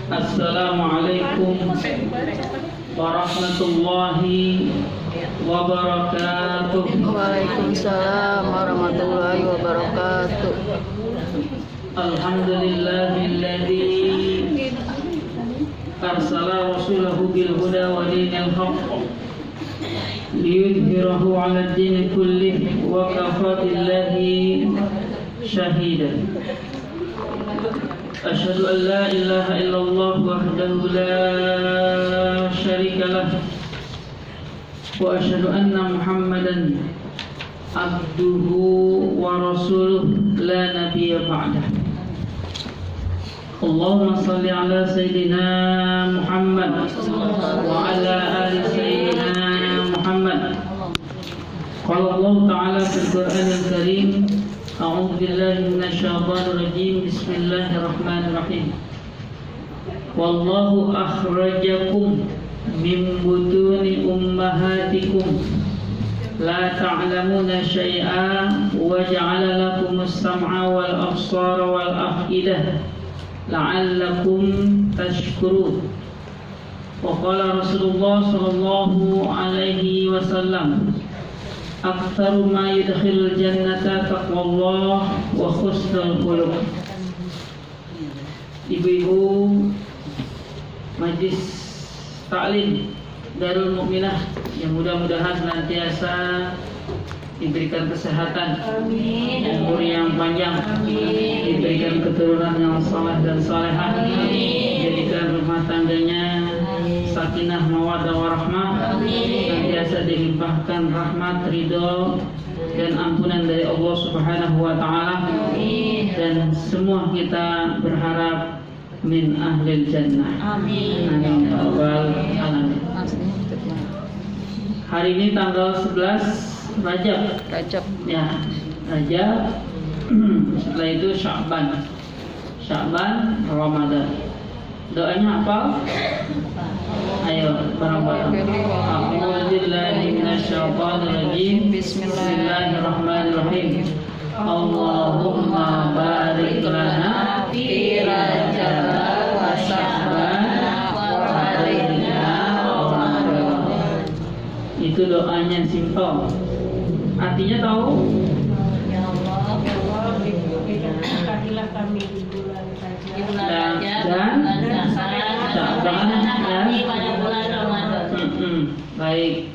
Assalamualaikum warahmatullahi wabarakatuh. Waalaikumsalam warahmatullahi wabarakatuh. Alhamdulillahilladzi arsala rasulahu bil huda wa dinil haqq liyudhhirahu 'ala ad-dini kullih wa kafaa billahi shahidan. Asyhadu an la ilaha illallah wahdahu la syarika lah wa asyhadu anna Muhammadan abduhu wa rasuluh la nabiyya ba'dah. Allahumma salli ala sayyidina Muhammad wa ala ali sayyidina Muhammad. Qala Allah ta'ala fil Qur'anil Karim, a'udzu billahi minasy syaithanir rajim. Bismillahirrahmanirrahim. Wallahu akhrajakum min butuni ummahatikum la ta'lamuna syai'an wa ja'ala lakumus sam'a wal absara wal af'idah la'allakum tashkurun. Wa qala Rasulullah sallallahu alaihi wasallam, aktsaru ma yudkhilul jannata taqwallah wa husnul khuluq. Ibu-ibu Majlis Ta'lim Darul Mukminah yang mudah-mudahan senantiasa diberikan kesehatan, umur yang panjang, diberikan keturunan yang saleh dan salehah, jadikan rumah tangganya sakinah mawaddah warahmah, senantiasa dilimpahkan rahmat, ridho dan ampunan dari Allah Subhanahu wa taala, dan semua kita berharap min ahlil jannah. Amin ya rabbal alamin. Hari ini tanggal 11 Rajab. Ya, Rajab. Setelah itu Sya'ban, Ramadan. Doanya apa? Ayo bareng-bareng. A'udzubillahi minasyaitonir rajim. Bismillahirrahmanirrahim. Allahumma barik lana fi Rajab wa Sya'ban wa balighna Ramadan. Itu doanya simpel. Artinya tahu? Ya Allah, berkahilah kami di bulan Rajab dan Sya'ban pada bulan Ramadan. Baik.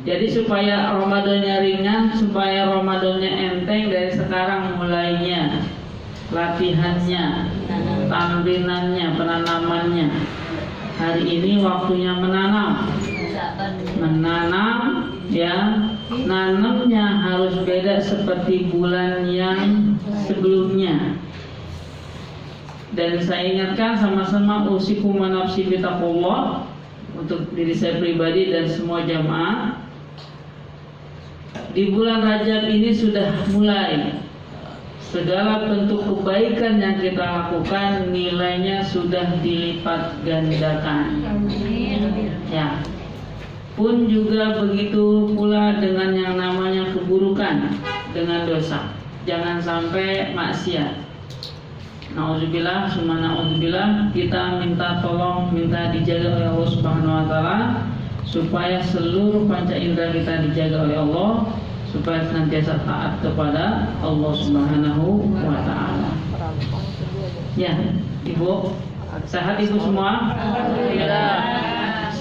Jadi supaya Ramadannya ringan, supaya Ramadannya enteng, dari sekarang mulainya latihannya, tamrinannya, penanamannya. Hari ini waktunya menanam ya. Nanamnya harus beda seperti bulan yang sebelumnya. Dan saya ingatkan sama-sama, usikum wa nafsi bitaqullah, untuk diri saya pribadi dan semua jamaah. Di bulan Rajab ini sudah mulai segala bentuk kebaikan yang kita lakukan, nilainya sudah dilipat gandakan. Ya. Pun juga begitu pula dengan yang namanya keburukan, dengan dosa. Jangan sampai maksiat. Nauzubillah, summa nauzubillah. Kita minta tolong, minta dijaga oleh Allah Subhanahu wa taala, supaya seluruh panca indera kita dijaga oleh Allah, supaya senantiasa taat kepada Allah Subhanahu wa taala. Ya, Ibu, sehat Ibu semua? Alhamdulillah.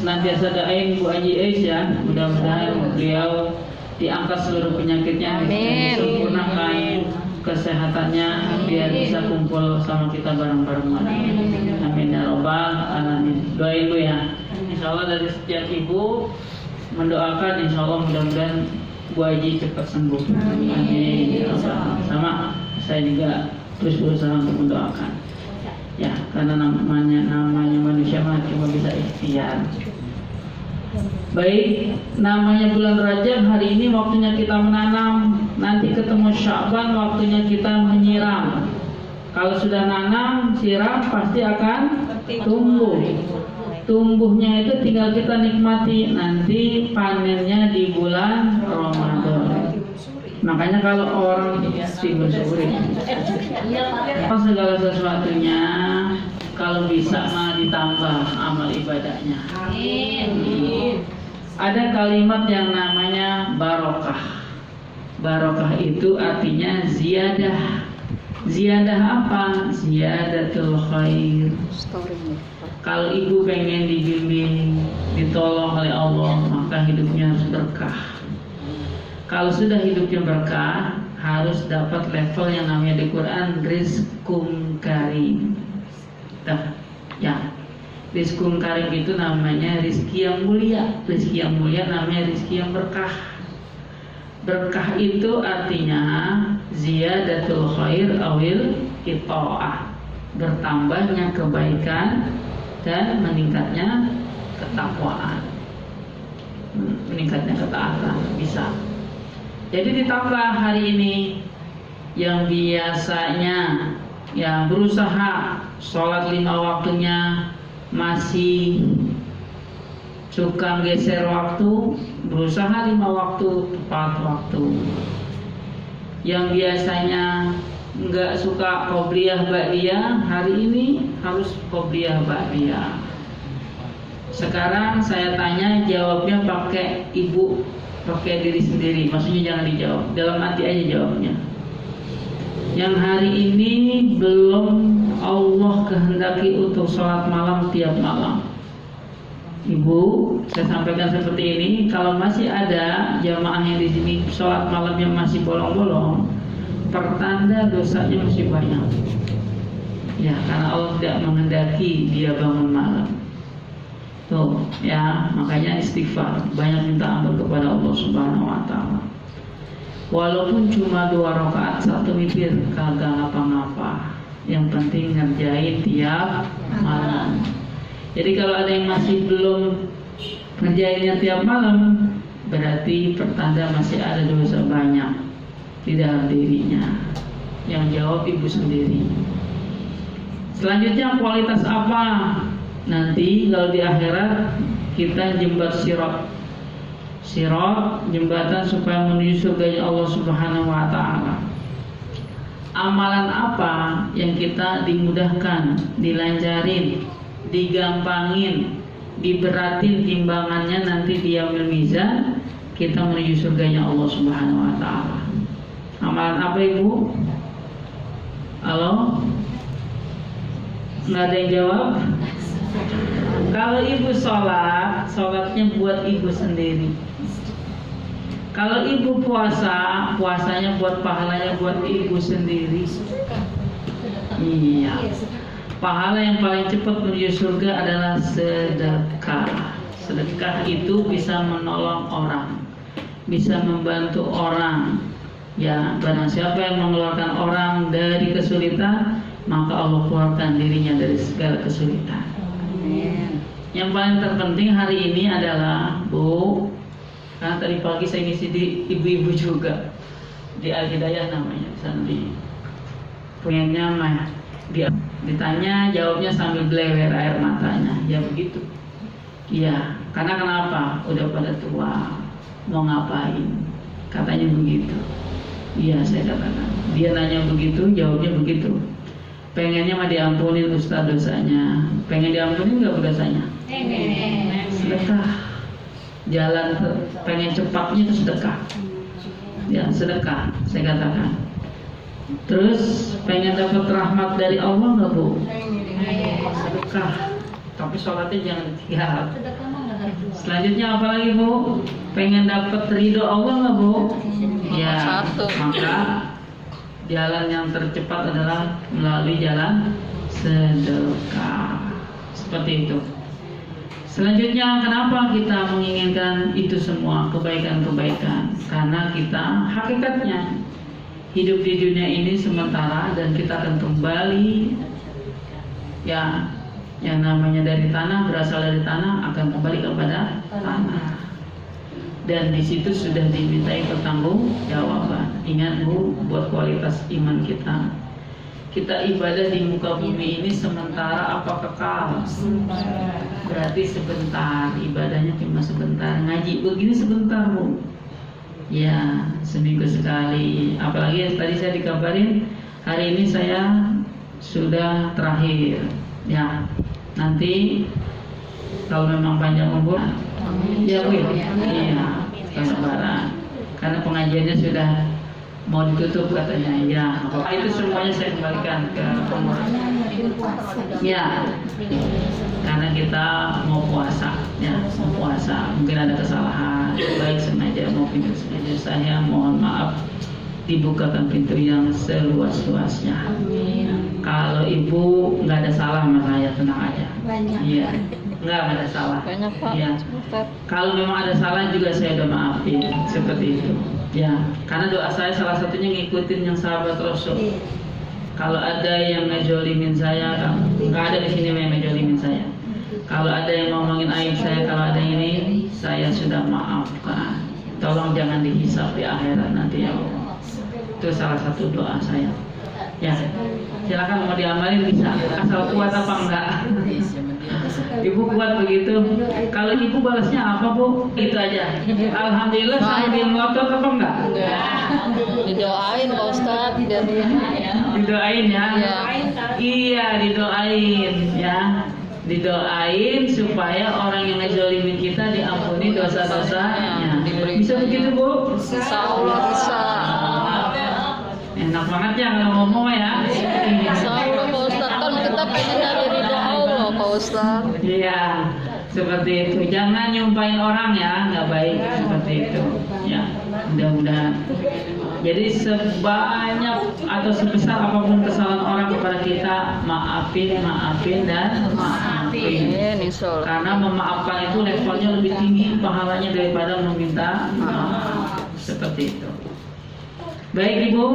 Senantiasa doain Bu Haji Ais ya, mudah-mudahan beliau diangkat seluruh penyakitnya, disempurnakan kesehatannya, biar bisa kumpul sama kita bareng-bareng lagi. Amin ya rabbal alamin. Doain Bu ya. Insyaallah dari setiap ibu mendoakan, insyaallah mudah-mudahan Bu Haji cepat sembuh. Amin ya rabbal. Sama saya juga terus berusaha untuk mendoakan. Ya, karena namanya manusia mah cuma bisa ikhtiar. Baik, namanya bulan Rajab, hari ini waktunya kita menanam. Nanti ketemu Sya'ban, waktunya kita menyiram. Kalau sudah nanam, siram, pasti akan tumbuh. Tumbuhnya itu tinggal kita nikmati. Nanti panennya di bulan Ramadan. Makanya kalau orang timun suri, apa segala sesuatunya, kalau kalau bisa mah ditambah amal ibadahnya. Amin. Ada kalimat yang namanya barokah. Barokah itu artinya ziyadah. Ziyadah apa? Ziyadatul khair. Kalau ibu pengen dibimbing, ditolong oleh Allah, maka hidupnya harus berkah. Kalau sudah hidupnya berkah, harus dapat level yang namanya di Quran rizqum karim. Ya, rizqum karim itu namanya rizki yang mulia. Rizki yang mulia namanya rizki yang berkah. Berkah itu artinya ziyadatul khair awil qita'ah, bertambahnya kebaikan dan meningkatnya ketakwaan, meningkatnya ketaatan bisa. Jadi ditambah hari ini yang biasanya yang berusaha sholat 5 waktunya masih suka geser waktu, berusaha 5 waktu tepat waktu. Yang biasanya nggak suka qobliyah ba'diyah, hari ini harus qobliyah ba'diyah. Sekarang saya tanya, jawabnya pakai ibu, pakai diri sendiri. Maksudnya jangan dijawab, dalam hati aja jawabnya. Yang hari ini belum Allah kehendaki untuk sholat malam tiap malam, Ibu, saya sampaikan seperti ini, kalau masih ada jamaah yang di sini sholat malamnya masih bolong-bolong, pertanda dosanya masih banyak. Ya, karena Allah tidak menghendaki dia bangun malam. Tuh, ya, makanya istighfar, banyak minta ampun kepada Allah Subhanahu wa taala. Walaupun cuma 2 rakaat 1 witir, kagak ngapa-ngapa. Yang penting ngerjain tiap malam. Jadi kalau ada yang masih belum ngerjainnya tiap malam, berarti pertanda masih ada dosa banyak di dalam dirinya. Yang jawab ibu sendiri. Selanjutnya kualitas apa? Nanti kalau di akhirat kita jembat sirat. Sirat, jembatan supaya menuju surganya Allah Subhanahu wa taala. Amalan apa yang kita dimudahkan, dilancarin, digampangin, diberatin timbangannya nanti di yaumil mizan, kita menuju surganya Allah Subhanahu wa taala. Amalan apa ibu? Halo? Nggak ada yang jawab? Kalau ibu sholat, sholatnya buat ibu sendiri. Kalau ibu puasa, puasanya buat pahalanya buat ibu sendiri. Iya. Pahala yang paling cepat menuju surga adalah sedekah. Sedekah itu bisa menolong orang, bisa membantu orang. Ya, barang siapa yang mengeluarkan orang dari kesulitan, maka Allah keluarkan dirinya dari segala kesulitan. Yang paling terpenting hari ini adalah, Bu, karena tadi pagi saya ngisi di ibu-ibu juga di Al-Hidayah namanya, sana di pengennya mah dia ditanya jawabnya sambil belewer air matanya. Ya begitu. Iya, karena kenapa? Udah pada tua, mau ngapain? Katanya begitu. Iya, saya katakan. Dia nanya begitu, jawabnya begitu. Pengennya mah diampunin Ustaz dosanya. Pengen diampunin nggak dosanya? Sedekah. Jalan pengen cepatnya itu sedekah. Ya, sedekah, saya katakan. Terus pengen dapat rahmat dari Allah nggak Bu? Sedekah. Tapi sholatnya jangan ditinggal. Selanjutnya apa lagi Bu? Pengen dapat ridho Allah nggak Bu? Ya, maka jalan yang tercepat adalah melalui jalan sedekah. Seperti itu. Selanjutnya, kenapa kita menginginkan itu semua kebaikan-kebaikan? Karena kita hakikatnya hidup di dunia ini sementara dan kita akan kembali, ya, yang namanya dari tanah, berasal dari tanah, akan kembali kepada tanah. Dan di situ sudah dimintai pertanggungjawaban. Ingat Bu, buat kualitas iman kita. Kita ibadah di muka bumi ini sementara apa kekal? Berarti sebentar, ibadahnya cuma sebentar. Ngaji begini sebentar Bu. Ya, seminggu sekali. Apalagi tadi saya dikabarin hari ini saya sudah terakhir. Ya, nanti kalau memang panjang umur, ya Bu, iya, Lebaran. Karena pengajiannya sudah mau ditutup katanya. Ya, apa itu semuanya saya kembalikan ke pengurus. Ya, karena kita mau puasa, ya, mau puasa. Mungkin ada kesalahan, baik sengaja maupun tidak sengaja. Saya mohon maaf, dibukakan pintu yang seluas-luasnya. Kalau ibu nggak ada salah sama saya, tenang aja. Iya, nggak ada salah. Banyak Pak. Iya. Ustaz. Kalau memang ada salah juga saya udah maafin, seperti itu. Ya, karena doa saya salah satunya ngikutin yang sahabat Rasul. Kalau ada yang ngejolimin saya, nggak ada di sini yang ngejolimin saya. Kalau ada yang ngomongin aib saya, kalau ada yang ini, saya sudah maafkan. Tolong jangan dihisap di akhirat nanti ya Allah. Itu salah satu doa saya. Ya, silakan mau diamalin bisa, asal kuat apa enggak. Ibu kuat begitu. Kalau ibu balasnya apa Bu? Itu aja. Alhamdulillah sambil ngotot apa enggak? Didoain Pak Ustaz biar Didoain ya. Iya. Iya, didoain ya. Didoain supaya orang yang ngejolimin kita diampuni dosa-dosanya. Bisa begitu Bu? Insya Allah bisa. Enak banget ya kalau ngomong ya. Insya Allah Pak Ustaz, kan kita pengen dari ridho Allah Pak Ustaz. Iya, seperti itu. Jangan nyumpahin orang ya, nggak baik seperti itu. Ya, mudah-mudahan. Jadi sebanyak atau sebesar apapun kesalahan orang kepada kita, maafin dan maafin. Amin, insya Allah. Karena memaafkan itu levelnya lebih tinggi pahalanya daripada meminta maaf. Seperti itu. Baik Ibu,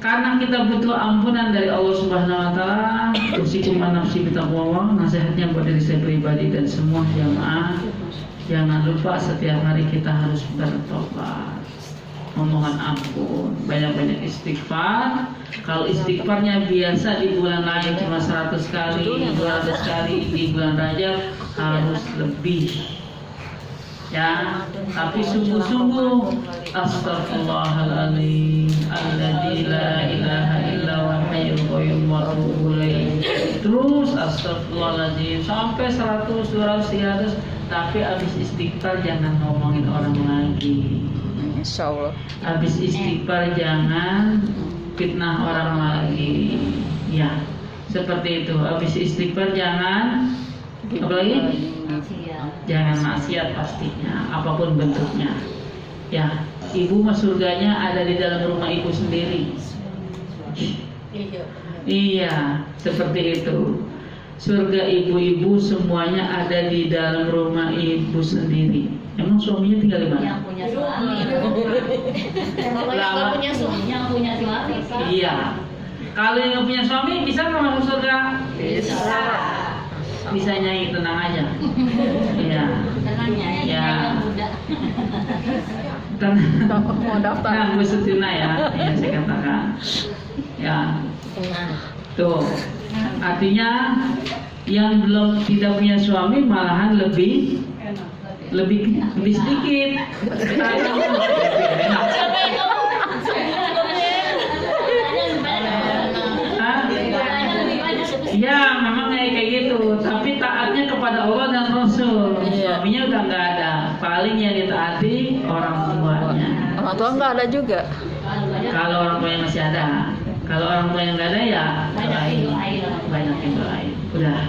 karena kita butuh ampunan dari Allah Subhanahu wa taala, usikum nafsi bitaqwallah, nasihatnya buat diri saya pribadi dan semua jamaah. Jangan lupa setiap hari kita harus bertobat, memohon ampun, banyak-banyak istighfar. Kalau istighfarnya biasa di bulan lain cuma 100 kali, 200 kali, di bulan Rajab harus lebih. Ya, tapi sungguh-sungguh astaghfirullahaladzim alladzi la ilaha illa huwal hayyul qayyum wa atubu ilaih. Terus astaghfirullahaladzim sampai 100, 200, 300, tapi habis istighfar jangan ngomongin orang lagi. Insya Allah. Habis istighfar jangan fitnah orang lagi. Ya, seperti itu. Habis istighfar jangan apa lagi? Jangan maksiat pastinya, apapun bentuknya. Ya, ibu mah surganya ada di dalam rumah ibu sendiri. Iya, seperti itu. Surga ibu-ibu semuanya ada di dalam rumah ibu sendiri. Emang suaminya tinggal di mana? Yang punya suami. Kalau yang nggak punya suami, yang punya suami. Iya. Kalau yang nggak punya suami bisa nggak masuk surga? Bisa. Bisa nyanyi, tenang aja. Iya. Tenang ya, yang muda. Tenang. Mau daftar. Nah, Bu Sutina ya, yang saya katakan. Ya. Tuh. Artinya yang belum tidak punya suami malahan lebih sedikit. Ya, memang kayak gitu. Tapi taatnya kepada Allah dan Rasul. Suaminya udah nggak ada. Paling yang ditaati orang tuanya. Orang tua nggak ada juga. Kalau orang tuanya masih ada. Kalau orang tua yang nggak ada ya banyakin doain. Udah.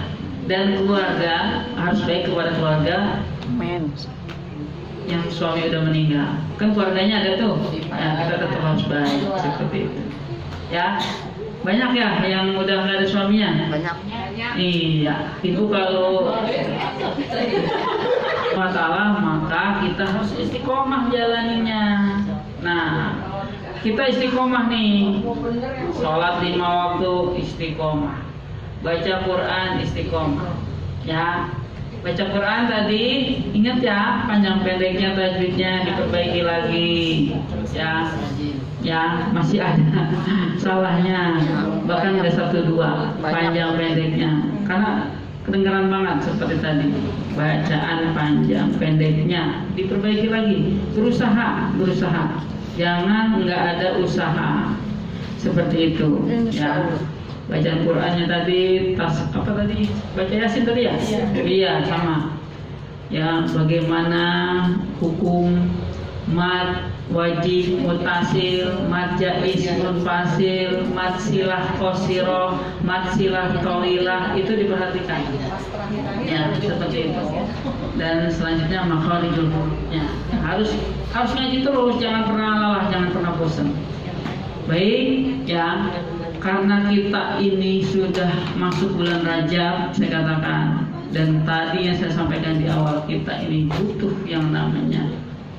Dan keluarga harus baik kepada keluarga Men. yang suami udah meninggal. Kan keluarganya ada tuh. Ya, kita tetap harus baik seperti itu. Ya. Banyak ya yang udah nggak ada suaminya. Banyak. Iya, ibu kalau masalah maka kita harus istiqomah jalaninya. Nah, kita istiqomah nih, sholat 5 waktu istiqomah, baca Quran istiqomah, ya. Baca Quran tadi ingat ya, panjang pendeknya tajwidnya diperbaiki lagi, ya. Ya, masih ada salahnya, bahkan ada 1-2 panjang pendeknya, karena kedengaran banget seperti tadi, bacaan panjang pendeknya diperbaiki lagi, berusaha, jangan nggak ada usaha seperti itu, ya. Bacaan Qur'annya tadi apa tadi? Baca Yasin tadi ya? Iya, sama. Ya, bagaimana hukum mad wajib mutasil, mad jaiz munfasil, mad silah qasiroh, mad silah tawilah itu diperhatikan. Ya, seperti itu. Dan selanjutnya makharijul hurufnya. Harus ngaji terus, jangan pernah lelah, jangan pernah bosan. Baik, ya. Karena kita ini sudah masuk bulan Rajab, saya katakan, dan tadi yang saya sampaikan di awal, kita ini butuh yang namanya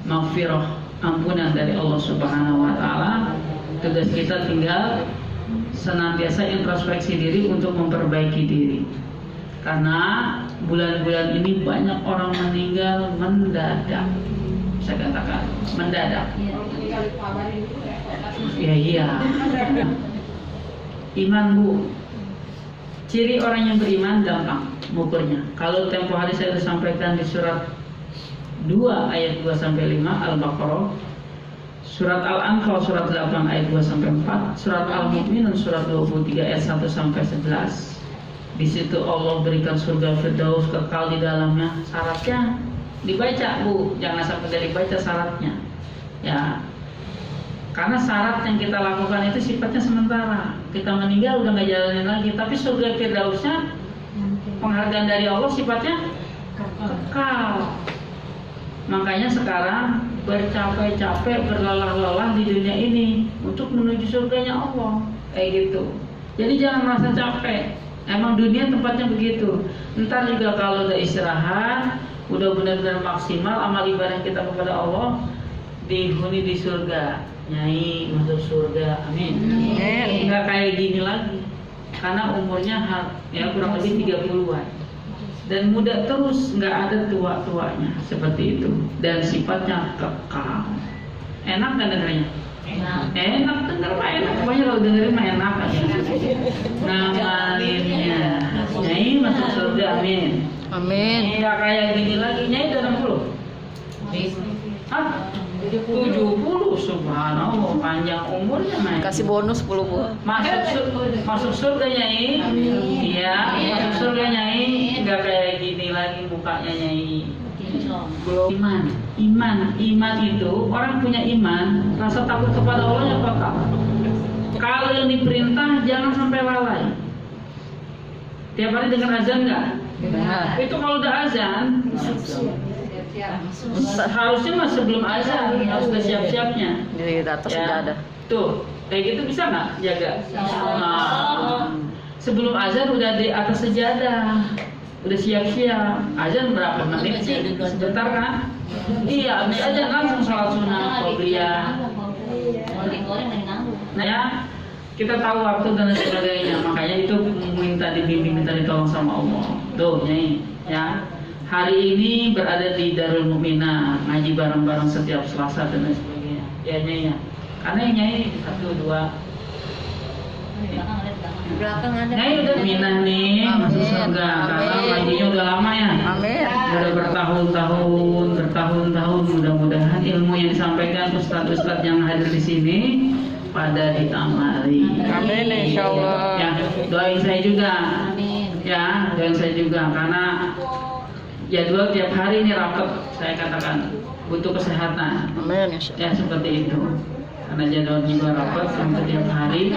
maghfirah, ampunan dari Allah Subhanahu wa taala. Tugas kita tinggal senantiasa introspeksi diri untuk memperbaiki diri. Karena bulan-bulan ini banyak orang meninggal mendadak. Saya katakan mendadak. Iya. Iman, Bu. Ciri orang yang beriman gampang mengukurnya. Kalau tempo hari saya sudah sampaikan di surat 2 ayat 2 sampai 5 Al-Baqarah, surat Al-Anfal surat 8 ayat 2 sampai 4, surat Al-Mu'minun surat 23 ayat 1 sampai 11. Di situ Allah berikan surga Firdaus kekal di dalamnya. Syaratnya dibaca, Bu. Jangan sampai dari baca syaratnya. Ya. Karena syarat yang kita lakukan itu sifatnya sementara. Kita meninggal udah nggak jalanin lagi. Tapi surga Firdausnya, penghargaan dari Allah sifatnya kekal. Makanya sekarang bercapek-capek, berlelah-lelah di dunia ini untuk menuju surganya Allah. Kayak gitu. Jadi jangan merasa capek. Emang dunia tempatnya begitu. Ntar juga kalau udah istirahat, udah benar-benar maksimal amal ibadah kita kepada Allah, dihuni di surga. Nyai masuk surga, amin. Enggak kayak gini lagi. Karena umurnya ya kurang lebih 30-an. Dan muda terus, nggak ada tua-tuanya seperti itu. Dan sifatnya kekal. Enak kan dengarnya? Enak denger mah enak. Pokoknya kalau dengerin mah enak aja. Ngamalinnya. Nyai masuk surga, amin. Amin. Enggak kayak gini lagi. Nyai udah 60. Hah? 70, subhanallah, panjang umurnya, Mai. Kasih bonus 10, Bu. Masuk surga, Nyai. Iya, masuk surga, Nyai. Enggak kayak gini lagi mukanya, Nyai. Iman itu, orang punya iman, rasa takut kepada Allah yang total. Kalau yang diperintah jangan sampai lalai. Tiap hari dengar azan enggak? Itu kalau udah azan, harusnya mah sebelum azan harus udah siap-siapnya. Di atas sudah ada. Tuh, kayak gitu bisa nggak jaga? Sebelum azan udah di atas sejadah, udah siap-siap. Azan berapa menit sih? Sebentar kan? Iya, habis azan langsung sholat sunnah, qobliyah. Nah ya, kita tahu waktu dan sebagainya. Makanya itu minta dibimbing, minta ditolong sama Allah. Tuh, Nyai, ya. Hari ini berada di Darul Mu'minah, ngaji bareng-bareng setiap Selasa dan lain sebagainya. Ya, Nyai ya. Karena Nyai 1, 2. Belakang ada. Nyai udah minah nih masuk surga. Karena ngajinya udah lama ya. Amin. Udah bertahun-tahun. Mudah-mudahan ilmu yang disampaikan ustadz-ustadz yang hadir di sini pada diamali. Amin, insyaallah. Ya, doain saya juga. Amin. Ya, doain saya juga karena jadwal tiap hari ini rapat, saya katakan butuh kesehatan. Amin, insyaallah. Ya seperti itu. Karena jadwal juga rapat sampai tiap hari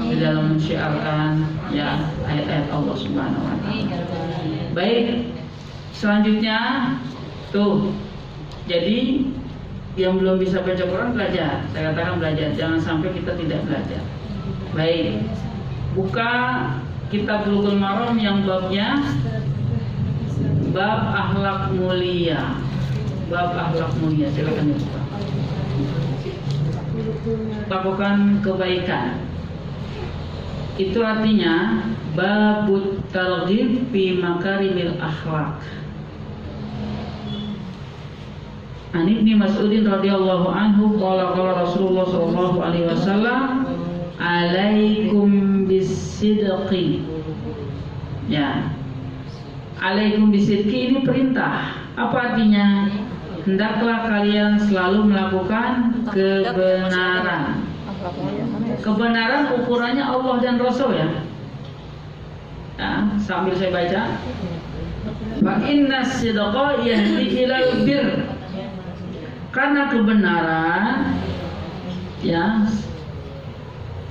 di dalam mensyiarkan ya ayat-ayat Allah Subhanahu wa taala. Baik. Selanjutnya tuh. Jadi yang belum bisa baca Quran belajar. Saya katakan belajar, jangan sampai kita tidak belajar. Baik. Buka kitab Bulughul Maram yang babnya bab akhlak mulia. Bab akhlak mulia, silakan dibuka. Lakukan kebaikan. Itu artinya babut targhib fi makarimil akhlak. An Ibnu Mas'udin radhiyallahu anhu qala Rasulullah sallallahu alaihi wasallam, "Alaikum bis-sidqi." Ya. Alaikum bisidqi ini perintah. Apa artinya? Hendaklah kalian selalu melakukan kebenaran. Kebenaran ukurannya Allah dan Rasul ya. Nah, sambil saya baca. Fa inna sidqa yahdi ilal bir. Karena kebenaran ya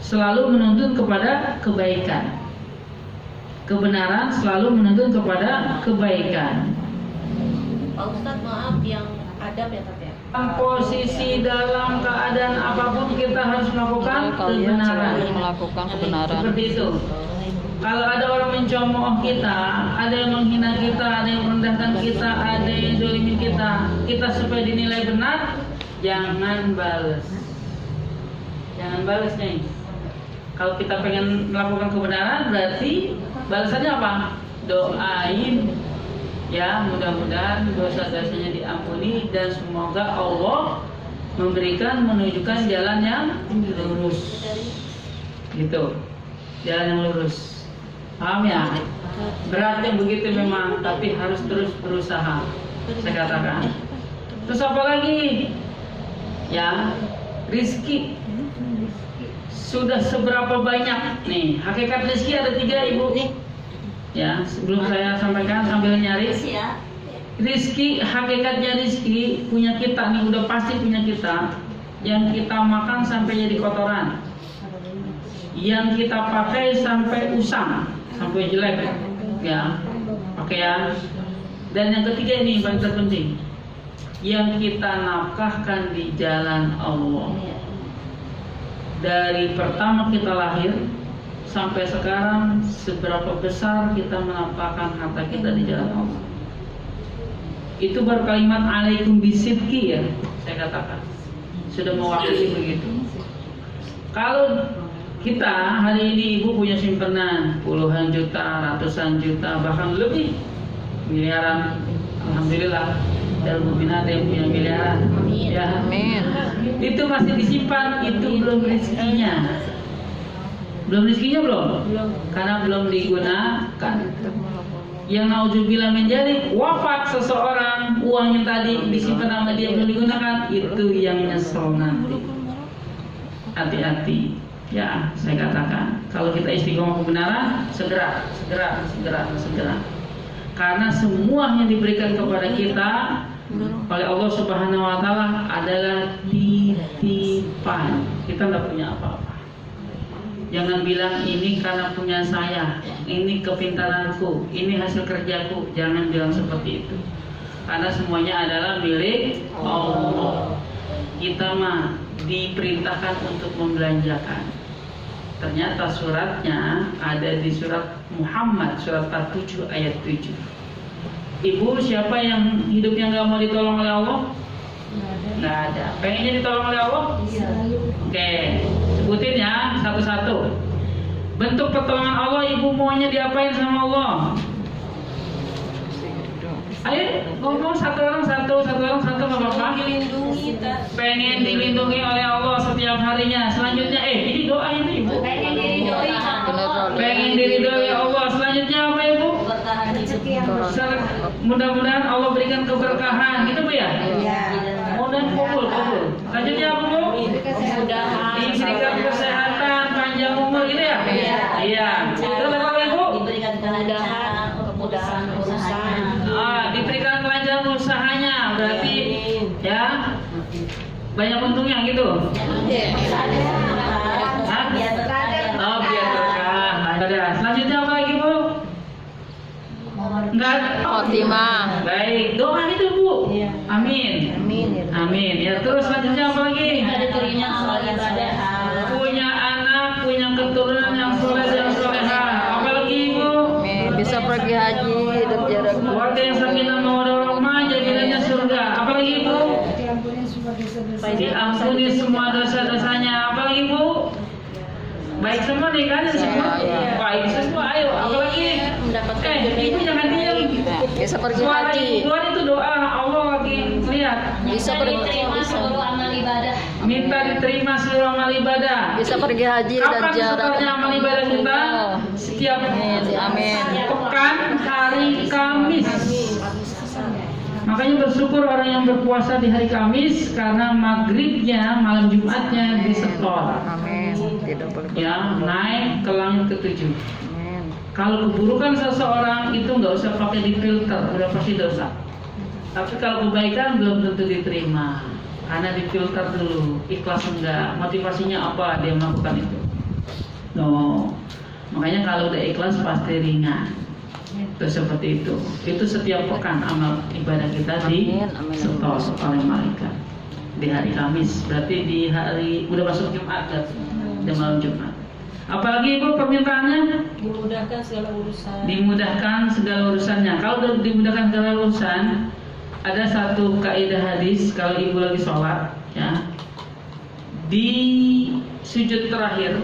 selalu menuntun kepada kebaikan. Kebenaran selalu menuntun kepada kebaikan. Pak Ustadz maaf yang adab ya Tat ya. Posisi dalam keadaan apapun kita harus melakukan Kalian kebenaran. selalu melakukan kebenaran. Seperti itu. Kalau ada orang mencemooh kita, ada yang menghina kita, ada yang merendahkan kita, ada yang zalimin kita supaya dinilai benar, jangan balas. Jangan balas nih. Kalau kita pengen melakukan kebenaran, berarti balasannya apa? Doain. Ya, mudah-mudahan dosa-dosanya diampuni dan semoga Allah menunjukkan jalan yang lurus. Gitu. Jalan yang lurus. Paham ya? Berat yang begitu memang, tapi harus terus berusaha. Saya katakan. Terus apa lagi? Ya, rizki. Sudah seberapa banyak nih? Hakikat rizki ada 3 Ibu. Ya, sebelum saya sampaikan sambil nyari. Rizki, hakikatnya rizki punya kita nih, udah pasti punya kita. Yang kita makan sampai jadi kotoran, yang kita pakai sampai usang, sampai jelek, ya pakaian. Dan yang ketiga ini paling terpenting, yang kita nafkahkan di jalan Allah. Dari pertama kita lahir sampai sekarang, seberapa besar kita menafkahkan harta kita di jalan Allah. Itu baru kalimat alaikum bisidqi ya, saya katakan sudah mewakili begitu. Kalau kita hari ini Ibu punya simpanan puluhan juta, ratusan juta, bahkan lebih miliaran, alhamdulillah. Dan mungkin ada yang punya miliaran, ya. Amin. Itu masih disimpan, itu belum rezekinya. Belum rezekinya belum? Karena belum digunakan. Yang nauzubillah menjadi wafat seseorang, uangnya tadi disimpan sama dia belum digunakan, itu yang nyesel nanti. Hati-hati. Ya, saya katakan, kalau kita istiqomah kebenaran, segera. Karena semua yang diberikan kepada kita oleh Allah Subhanahu wa taala adalah titipan. Kita nggak punya apa-apa. Jangan bilang ini karena punya saya, ini kepintaranku, ini hasil kerjaku. Jangan bilang seperti itu. Karena semuanya adalah milik Allah. Kita mah diperintahkan untuk membelanjakan. Ternyata suratnya ada di surat Muhammad, surat 47 ayat 7. Ibu, siapa yang hidupnya nggak mau ditolong oleh Allah? Nggak ada. Pengennya ditolong oleh Allah? Oke, sebutin ya satu-satu. Bentuk pertolongan Allah, Ibu maunya diapain sama Allah? Ayo ngomong satu orang satu nggak apa-apa. Pengen dilindungi oleh Allah setiap harinya. Selanjutnya, ini doa ini Ibu. Pengen diridhoi Allah. Selanjutnya apa Ibu? Mudah-mudahan Allah berikan keberkahan, gitu Bu ya? Mudah kabul. Selanjutnya apa Bu? Diberikan kesehatan, panjang umur, gitu ya? Iya. Terus apa Ibu? Diberikan kemudahan usahanya. Diberikan kelancaran usahanya, berarti ya banyak untungnya gitu. Hah? Biar berkah. Ada. Selanjutnya apa lagi Bu? Enggak. Khotimah. Baik, doa itu Bu. Amin. Ya, terus selanjutnya apa lagi? Diterima amal ibadah. Punya anak, punya keturunan yang soleh dan solehah. Apa lagi Bu? Bisa pergi haji dan jarak. Keluarga yang sakinah mawaddah warahmah, jadinya surga. Apa lagi Bu? Diampuni semua dosa-dosanya. Apa lagi Bu? Baik semua nih kan semua. Baik semua. Ayo, apa lagi? Ibu jangan diam. Bisa pergi Suara haji. Ibu keluar itu doa. Allah lagi lihat. Bisa pergi. Seluruh amal ibadah. Minta diterima seluruh amal ibadah. Bisa pergi haji dan Kapan jarak. setelahnya amal ibadah kita? Setiap Amin. pekan hari Kamis. Makanya bersyukur orang yang berpuasa di hari Kamis karena maghribnya, malam Jumatnya disetor. Amin. Tidak boleh. Ya, naik ke langit ke-7. Amin. Kalau keburukan seseorang itu nggak usah pakai difilter, udah pasti dosa. Tapi kalau kebaikan belum tentu diterima, karena difilter dulu, ikhlas enggak, motivasinya apa dia melakukan itu. No, makanya kalau udah ikhlas pasti ringan. Itu seperti itu. Itu setiap pekan amal ibadah kita di setor oleh malaikat di hari Kamis. Berarti di hari udah masuk Jumat kan? Di malam Jumat. Apalagi Ibu permintaannya? Dimudahkan segala urusan. Dimudahkan segala urusannya. Kalau udah dimudahkan segala urusan, ada satu kaidah hadis kalau Ibu lagi sholat, ya, di sujud terakhir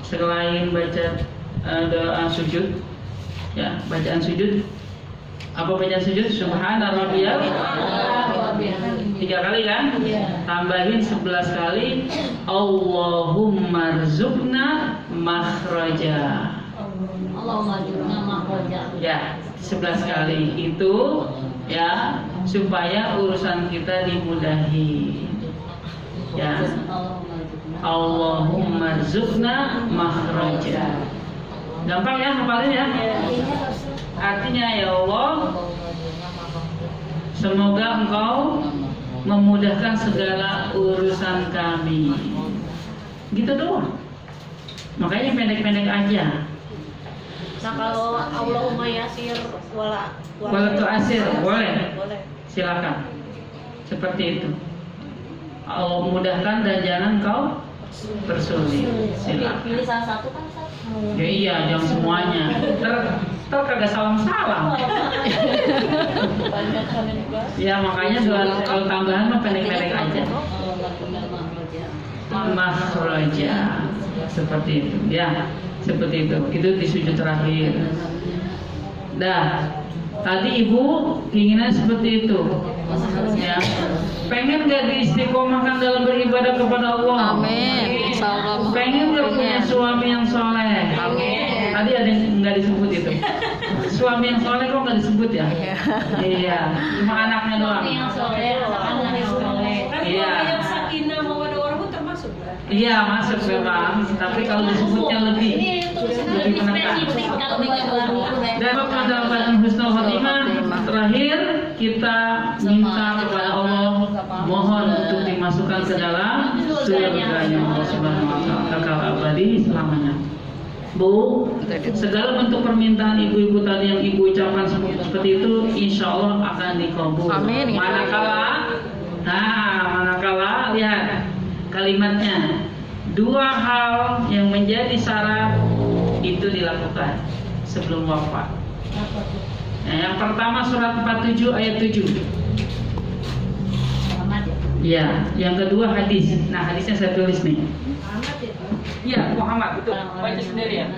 selain baca doa sujud, ya, bacaan sujud. Apa bacaan sujud? Subhana rabbiyal 3 kali kan? Tambahin 11 kali Allahumma rzuqna makhraja. Allahumma rzuqna makhraja. Ya, 11 kali itu ya supaya urusan kita dimudahi. Ya. Allahumma rzuqna makhraja. Gampang ya hafalin ya. Artinya ya Allah, semoga Engkau memudahkan segala urusan kami. Gitu doang. Makanya pendek-pendek aja. Nah kalau Allahumma yasir Wala tu'asir, boleh. Boleh. Silakan. Seperti itu. Allah mudahkan dan jangan kau bersulit. Silakan. Pilih salah satu kan Ustaz? Ya iya, jangan semuanya. Ter kagak salam-salam. Banyak kan juga. Ya makanya kalau tambahan mah pendek-pendek aja. Makhraja. Seperti itu. Ya, seperti itu. Itu di sujud terakhir. Dah. Tadi Ibu keinginan seperti itu. Ya. Pengen gak diistiqomahkan dalam beribadah kepada Allah? Amin. Insyaallah. Pengen gak punya suami yang soleh? Amin. Tadi ada yang nggak disebut itu. Suami yang soleh kok nggak disebut ya? Iya. Cuma anaknya doang. Suami yang soleh, anak-anak yang soleh. Kan Iya. yang sakinah mawaddah warahmah termasuk kan? Iya masuk memang. Tapi kalau disebutnya lebih menekan. Dan mendapatkan husnul khotimah. Terakhir kita minta kepada Allah, mohon untuk dimasukkan ke dalam surganya Allah Subhanahu wa taala kekal abadi selamanya. Bu, segala bentuk permintaan ibu-ibu tadi yang ibu ucapkan seperti itu, insya Allah akan dikabul. Amin. Manakala lihat kalimatnya, 2 hal yang menjadi syarat itu dilakukan sebelum wafat. Nah, yang pertama surat 47 ayat 7. Ya, yang kedua hadis. Nah, hadisnya saya tulis nih. Iya, Muhammad, betul. Baca sendiri ya.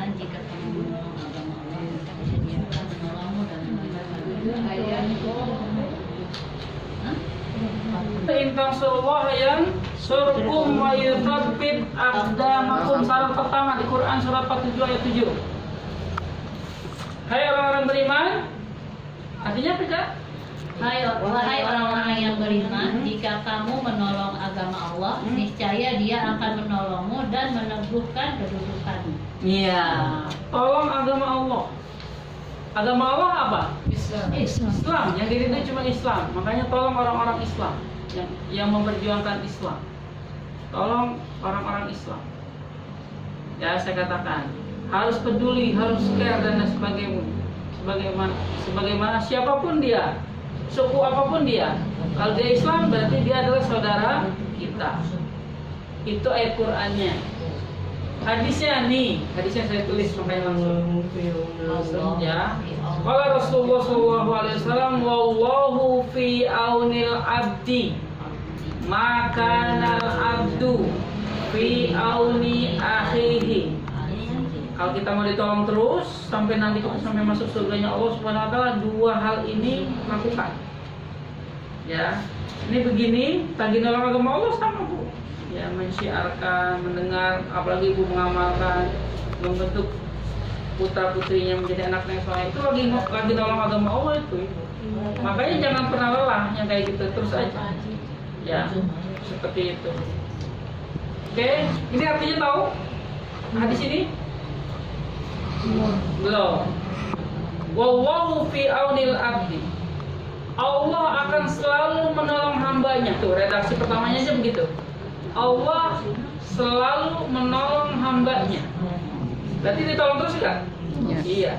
Intang surah yang surkum wa yuthabbit aqdamakum. Syarat pertama di Quran surat 47 ayat 7. Hai orang-orang beriman. Artinya apa, Kak? Wahai orang-orang yang beriman, jika kamu menolong agama Allah, niscaya Dia akan menolongmu dan meneguhkan kedudukanmu. Iya. Tolong agama Allah. Agama Allah apa? Islam. Yang diridhoi cuma Islam. Makanya tolong orang-orang Islam yang memperjuangkan Islam. Tolong orang-orang Islam. Ya, saya katakan harus peduli, harus care dan sebagaimana siapapun dia, suku apapun dia. Kalau dia Islam berarti dia adalah saudara kita. Itu ayat Qur'annya. Hadisnya nih, hadisnya saya tulis makanya langsung ya. Qala Rasulullah sallallahu alaihi wasallam, wallahu fi aunil abdi, maka al abdu fi auni akhihi. Kalau kita mau ditolong terus sampai nanti sampai masuk surganya Allah Subhanahu wa taala, 2 hal ini lakukan. Ya. Ini begini, tadi nolong agama Allah sama, Bu. Ya, mensyiarkan, mendengar, apalagi Ibu mengamalkan, membentuk putra putrinya menjadi anak yang soleh itu lagi nolong agama Allah itu. Makanya jangan pernah lelah yang kayak gitu, terus aja. Ya, seperti itu. Oke, ini artinya tahu hadis ini? Belum. Wallahu fi aunil abdi. Allah akan selalu menolong hambanya. Tuh, redaksi pertamanya aja begitu. Allah selalu menolong hambanya. Berarti ditolong terus enggak? Iya.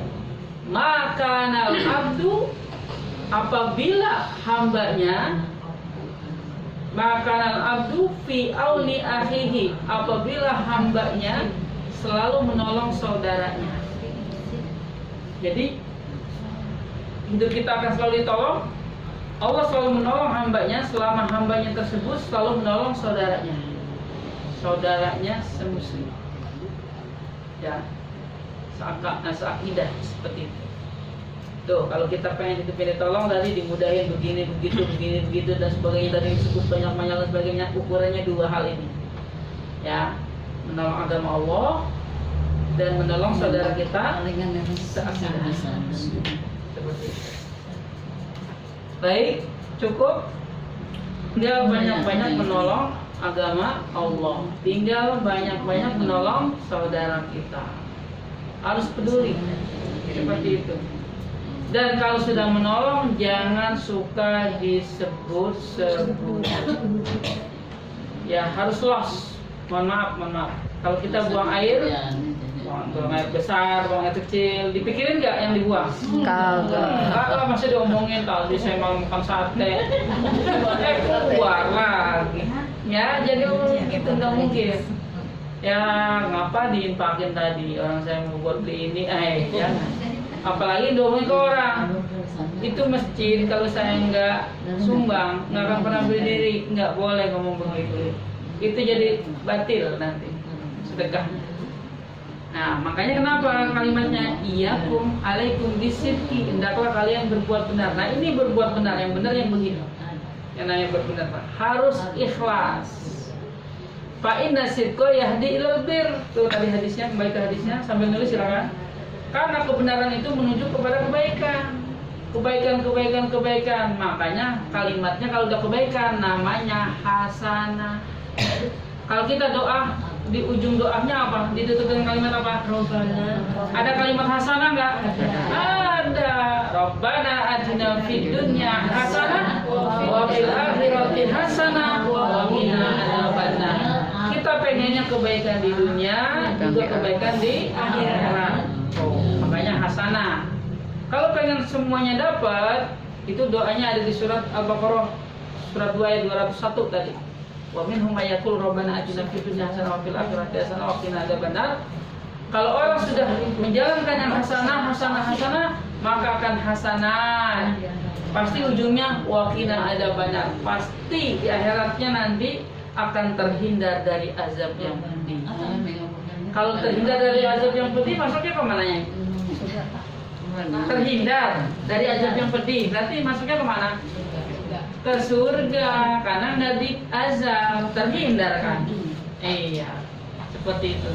Maka nal abdu, apabila hambanya, maka nal abdu fi auni akhihi, apabila hambanya selalu menolong saudaranya. Jadi hidup kita akan selalu ditolong. Allah selalu menolong hambanya selama hambanya tersebut selalu menolong saudaranya. Saudaranya semuslim. Ya, seakidah seperti itu. Tuh, kalau kita pengen itu tolong tadi dimudahin begini begitu dan sebagainya, tadi disebut banyak dan sebagainya. Ukurannya dua hal ini. Ya, menolong agama Allah dan menolong saudara kita seakidah. Seperti itu. Baik, cukup. Tinggal banyak-banyak menolong agama Allah. Tinggal banyak-banyak menolong saudara kita. Harus peduli. Seperti itu. Dan kalau sudah menolong, jangan suka disebut-sebut. Ya, harus los. Mohon maaf. Kalau kita buang air besar, buang air kecil, dipikirin nggak yang dibuang? Kagak. Masih diomongin tadi saya mau makan sate, keluar lagi. Ya, jadi gitu nggak mungkin. Ya, ngapa diinfakin tadi? Orang saya mau buat beli ini, jangan. Apalagi diomongin ke orang. Itu masjid, kalau saya nggak sumbang, nggak akan pernah berdiri, nggak boleh ngomong begitu. Itu jadi batil nanti sedekahnya. Nah, makanya kenapa kalimatnya iyakum alaikum bisidqi, hendaklah kalian berbuat benar. Nah, ini berbuat benar, yang benar yang begini. Yang namanya berbenar, Pak, harus ikhlas. Fa inna sidqa yahdi ilal bir. Tuh tadi hadisnya, kembali ke hadisnya sambil nulis silakan. Karena kebenaran itu menuju kepada kebaikan. Kebaikan. Makanya kalimatnya kalau udah kebaikan namanya hasanah. Kalau kita doa, di ujung doanya apa? Ditutup dengan kalimat apa? Robbana. Ada kalimat hasanah enggak? Ada. Robbana atina fid dunya hasanah wa fil akhirati hasanah wa qina adzabannar. Kita pengennya kebaikan di dunia, juga kebaikan di akhirat. Makanya hasanah. Kalau pengen semuanya dapat, itu doanya ada di surat Al-Baqarah surat 2 ayat 201 tadi. Wa minhum ayatul rabbana atina fid dunya hasanah wa fil akhirati hasanah wa qina adzabannar. Kalau orang sudah menjalankan yang hasanah, maka akan hasanah. Pasti ujungnya wa qina adzabannar. Pasti di akhiratnya nanti akan terhindar dari azab yang pedih. Kalau terhindar dari azab yang pedih, masuknya ke mananya? Terhindar dari azab yang pedih, berarti masuknya ke mana? Ke surga, karena nggak diazab, terhindar kan? Iya, seperti itu.